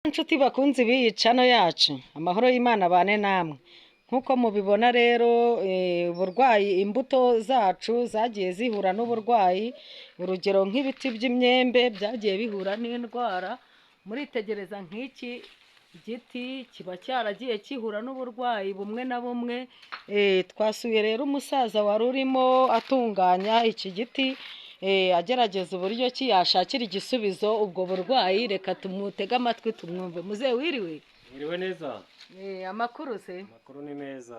Inshuti bakunzi b'iyi cano yacu, amahoro y'Imana abane namwe. Nk'uko mubibona rero uburwayi, imbuto zacu zagiye zihura n'uburwayi, urugero nk'ibiti by'imyembe byagiye bihura n'indwara. Muritegereza nk'iki giti kiba cyaragiye kihura n'uburwayi bumwe na bumwe. Twasuye rero umusaza wari urimo atunganya iki giti, agerageza uburyo ki yashakira igisubizo ubwo burwayi. Reka tumutege amatwi tumwumve. Muzehe wiriwe? Mwiriwe neza. Amakuru se? Amakuru ni meza.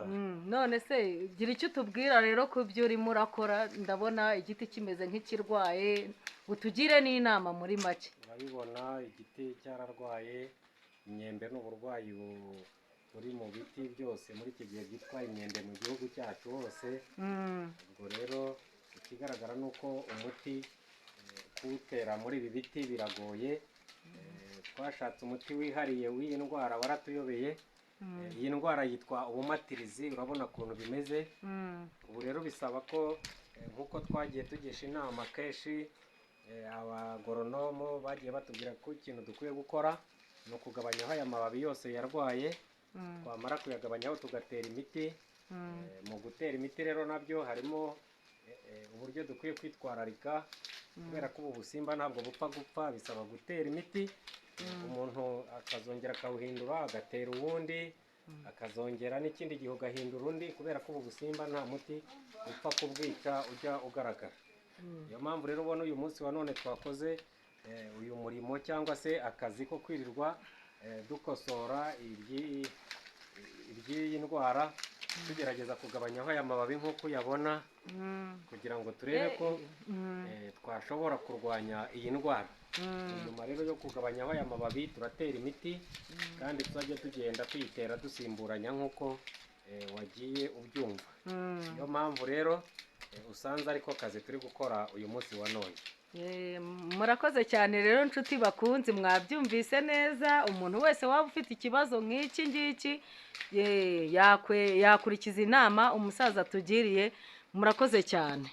None se gira icyo utubwira rero ku byo urimo urakora. Ndabona igiti kimeze nk'ikirwaye, utugire n'inama muri make. Urabibona igiti cyararwaye. Imyembe ni uburwayi buri mu biti byose muri iki gihe byitwa imyembe mu gihugu cyacu hose. Ubwo rero ikigaragara ni uko umuti kuwutera muri ibi biti biragoye. Twashatse umuti wihariye w'iyi ndwara waratuyobeye. Iyi ndwara yitwa ubumatirizi, urabona ukuntu bimeze. Ubu rero bisaba ko nk'uko twagiye tugisha inama kenshi, abagoronomo bagiye batubwira ko ikintu dukwiye gukora ni ukugabanyaho aya mababi yose yarwaye. Twamara kuyagabanyaho tugatera imiti. Mu gutera imiti rero nabyo harimo uburyo dukwiye kwitwararika, kubera ko ubu busimba ntabwo bupfa gupfa, bisaba gutera imiti. Umuntu akazongera akawuhindura agatera uwundi, akazongera n'ikindi gihe ugahindura undi, kubera ko ubu busimba nta muti upfa kubwica ujya ugaragara. Niyo mpamvu rero ubona uyu munsi wa none twakoze uyu murimo cyangwa se akazi ko kwirirwa dukosora iby'iyi ndwara, tugerageza kugabanyaho aya mababi nk'uko uyabona, kugira ngo turebe ko twashobora kurwanya iyi ndwara. Nyuma rero yo kugabanyaho aya mababi turatera imiti, kandi tuzajya tugenda tuyitera dusimburanya nk'uko wagiye ubyumva. Niyo mpamvu rero usanze ariko kazi turi gukora uyu munsi wa none. Murakoze cyane rero nshuti bakunzi, mwabyumvise neza. Umuntu wese waba ufite ikibazo nk'iki ngiki yakurikiza inama umusaza atugiriye. Murakoze cyane.